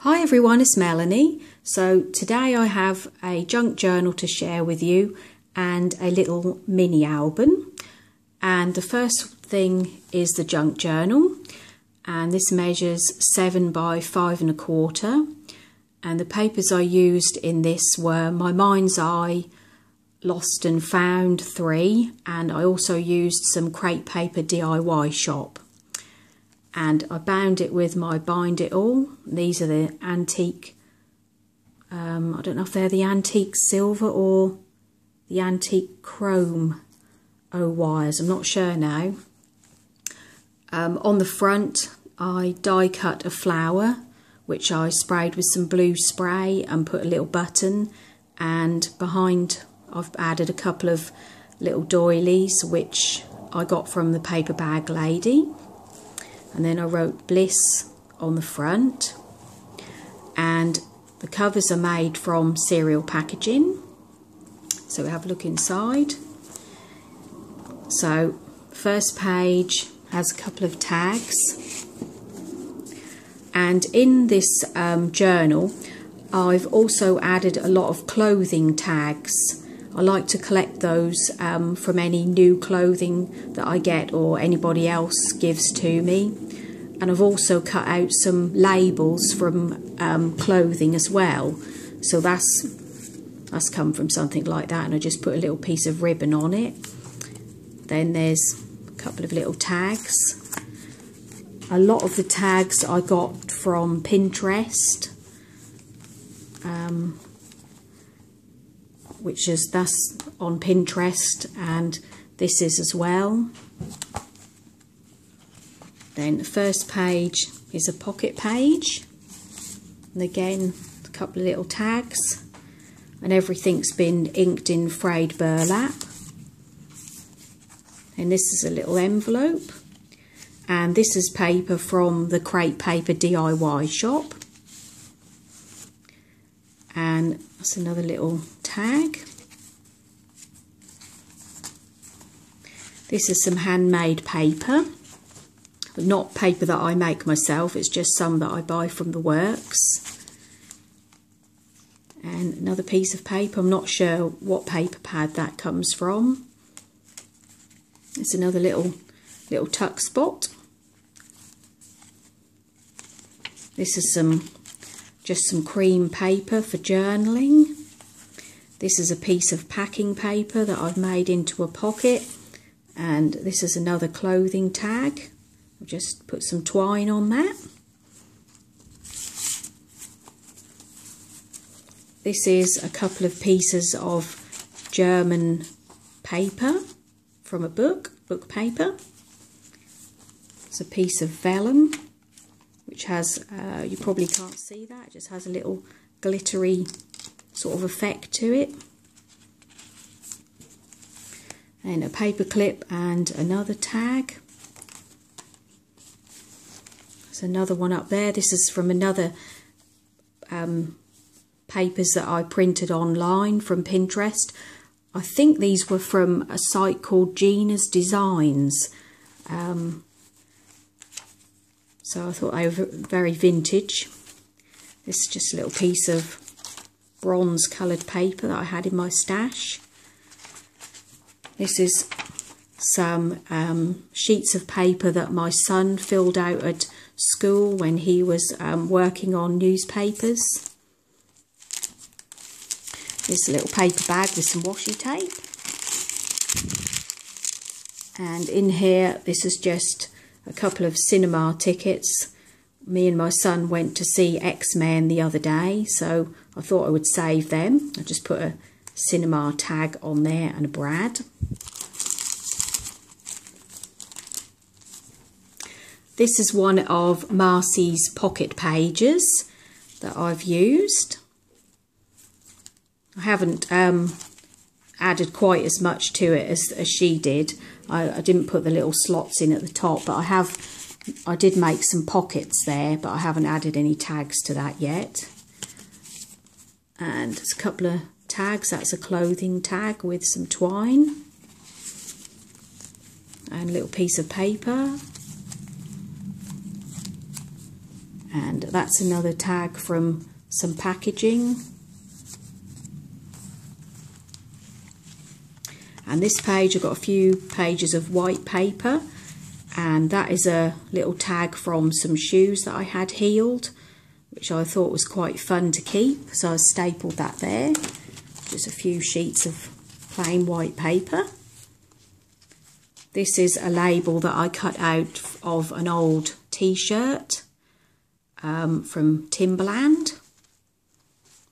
Hi everyone, it's Melanie. So today I have a junk journal to share with you and a little mini album. And the first thing is the junk journal, and this measures 7 by 5 1/4. And the papers I used in this were My Mind's Eye, Lost and Found 3, and I also used some crepe paper DIY shop. And I bound it with my Bind It All. These are the antique, I don't know if they're the antique silver or the antique chrome wires, I'm not sure now. On the front I die cut a flower, which I sprayed with some blue spray and put a little button, and behind I've added a couple of little doilies which I got from the paper bag lady. And then I wrote Bliss on the front, and the covers are made from cereal packaging. So we have a look inside. So first page has a couple of tags, and in this journal I've also added a lot of clothing tags. I like to collect those from any new clothing that I get or anybody else gives to me. And I've also cut out some labels from clothing as well. So that's come from something like that, and I just put a little piece of ribbon on it. Then there's a couple of little tags. A lot of the tags I got from Pinterest. That's on Pinterest, and this is as well. Then the first page is a pocket page, and again a couple of little tags, and everything's been inked in frayed burlap. And this is a little envelope, and this is paper from the crepe paper DIY shop. And that's another little tag. This is some handmade paper, not paper that I make myself, it's just some that I buy from the works. And another piece of paper, I'm not sure what paper pad that comes from. It's another little tuck spot. This is just some cream paper for journaling. This is a piece of packing paper that I've made into a pocket, and this is another clothing tag. I'll just put some twine on that. This is a couple of pieces of German paper from a book paper. It's a piece of vellum, which has, you probably can't see that, it just has a little glittery sort of effect to it. And a paper clip and another tag. There's another one up there. This is from another papers that I printed online from Pinterest. I think these were from a site called Gina's Designs. So I thought they were very vintage. This is just a little piece of bronze coloured paper that I had in my stash. This is some sheets of paper that my son filled out at school when he was working on newspapers. This little paper bag with some washi tape. And in here, this is just a couple of cinema tickets. Me and my son went to see X-Men the other day, so I thought I would save them. I just put a cinema tag on there and a brad. This is one of Marcy's pocket pages that I've used. I haven't added quite as much to it as she did. I didn't put the little slots in at the top, but I did make some pockets there, but I haven't added any tags to that yet. And there's a couple of tags. That's a clothing tag with some twine and a little piece of paper. And that's another tag from some packaging. And this page, I've got a few pages of white paper, and that is a little tag from some shoes that I had healed, which I thought was quite fun to keep, so I stapled that there. Just a few sheets of plain white paper. This is a label that I cut out of an old t-shirt from Timberland,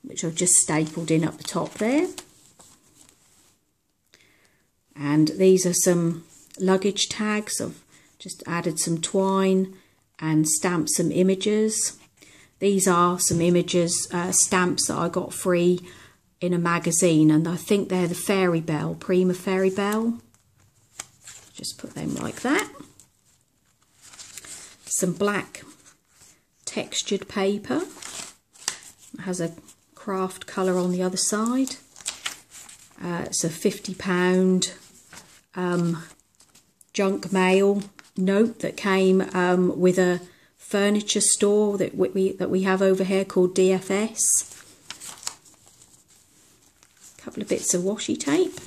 which I've just stapled in up the top there. And these are some luggage tags. I've just added some twine and stamped some images. These are some images, stamps that I got free in a magazine, and I think they're the Fairy Bell, Prima Fairy Bell. Just put them like that. Some black textured paper. It has a craft colour on the other side. It's a £50 junk mail note that came with a furniture store that we have over here called DFS. A couple of bits of washi tape.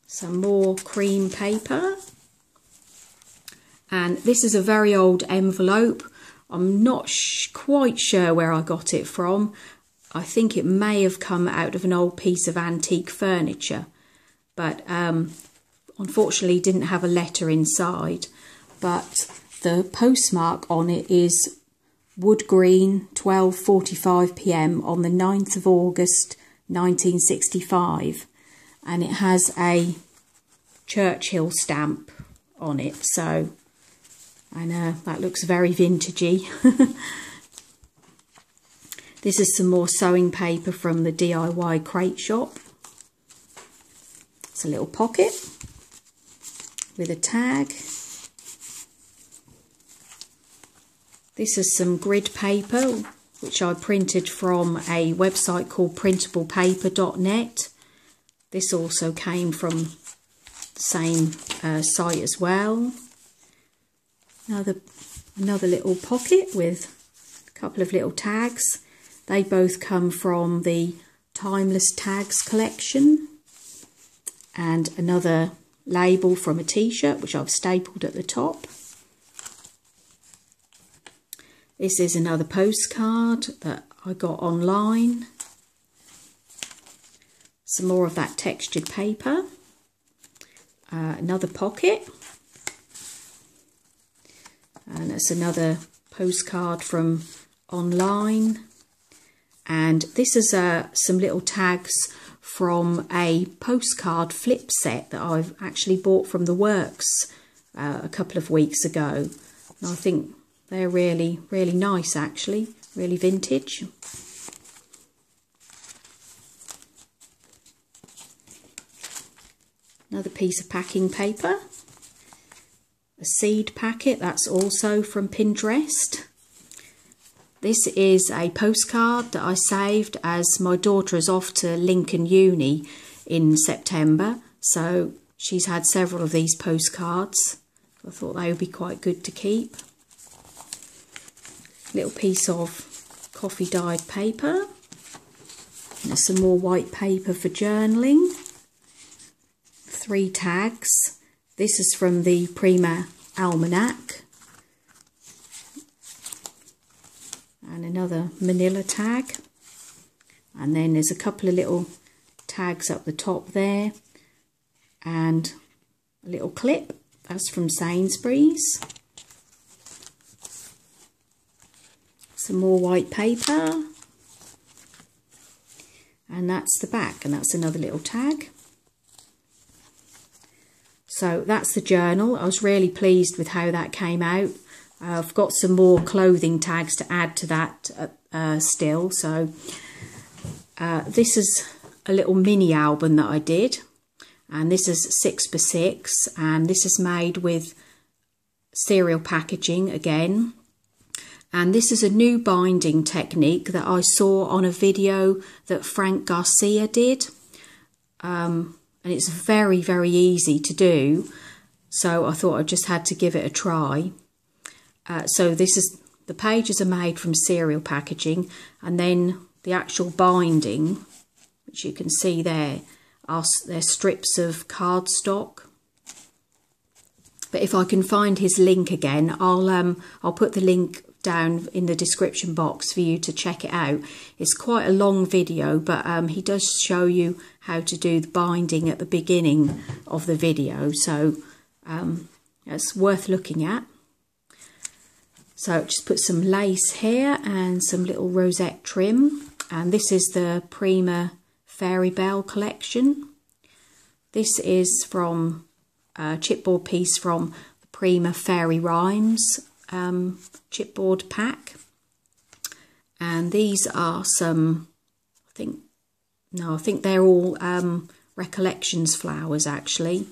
Some more cream paper. And this is a very old envelope. I'm not quite sure where I got it from. I think it may have come out of an old piece of antique furniture, but unfortunately didn't have a letter inside. But the postmark on it is Wood Green, 12:45 p.m. on the 9th of August 1965, and it has a Churchill stamp on it, so I know that looks very vintagey. This is some more sewing paper from the DIY crate shop. It's a little pocket with a tag. This is some grid paper which I printed from a website called printablepaper.net. This also came from the same site as well. Another little pocket with a couple of little tags. They both come from the Timeless Tags collection. And another label from a t-shirt which I've stapled at the top. This is another postcard that I got online. Some more of that textured paper. Another pocket. And that's another postcard from online. And this is some little tags from a postcard flip set that I've actually bought from the Works a couple of weeks ago. And I think they're really, really nice actually, really vintage. Another piece of packing paper. A seed packet, that's also from Pinterest. This is a postcard that I saved as my daughter is off to Lincoln Uni in September. So she's had several of these postcards. I thought they would be quite good to keep. Little piece of coffee dyed paper. And there's some more white paper for journaling. 3 tags. This is from the Prima Almanac. And another manila tag. And then there's a couple of little tags up the top there. And a little clip. That's from Sainsbury's. Some more white paper. And that's the back. And that's another little tag. So that's the journal. I was really pleased with how that came out. I've got some more clothing tags to add to that still. So this is a little mini album that I did. And this is 6x6. And this is made with cereal packaging again. And this is a new binding technique that I saw on a video that Frank Garcia did. And it's very, very easy to do. So I thought I just had to give it a try. So this is the pages are made from cereal packaging, and then the actual binding, which you can see there, they're strips of cardstock. But if I can find his link again, I'll put the link down in the description box for you to check it out. It's quite a long video, but he does show you how to do the binding at the beginning of the video, so it's worth looking at. So just put some lace here and some little rosette trim, and this is the Prima Fairy Bell collection. This is from a chipboard piece from the Prima Fairy Rhymes chipboard pack, and these are some, I think they're all Recollections flowers actually.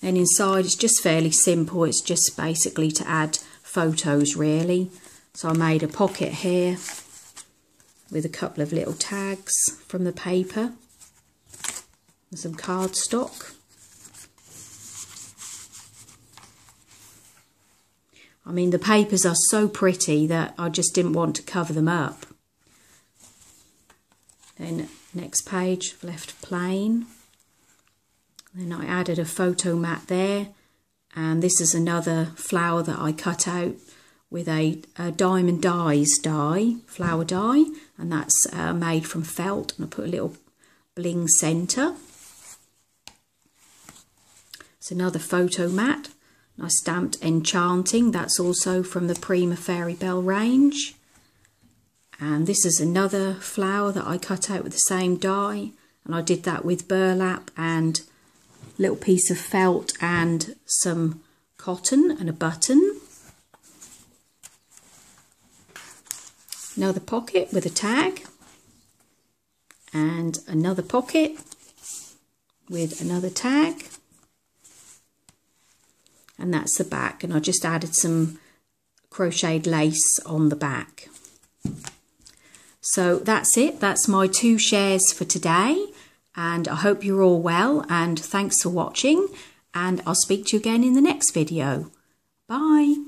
And inside it's just fairly simple, it's just basically to add photos really. So I made a pocket here with a couple of little tags from the paper and some cardstock. I mean, the papers are so pretty that I just didn't want to cover them up. Then next page, left plain. Then I added a photo mat there, and this is another flower that I cut out with a Diamond Dyes die, flower die, and that's made from felt, and I put a little bling centre. It's another photo mat. I stamped Enchanting, that's also from the Prima Fairy Bell range. And this is another flower that I cut out with the same die, and I did that with burlap and a little piece of felt and some cotton and a button. Another pocket with a tag, and another pocket with another tag. And that's the back, and I just added some crocheted lace on the back. So that's it, that's my 2 shares for today, and I hope you're all well, and thanks for watching, and I'll speak to you again in the next video. Bye.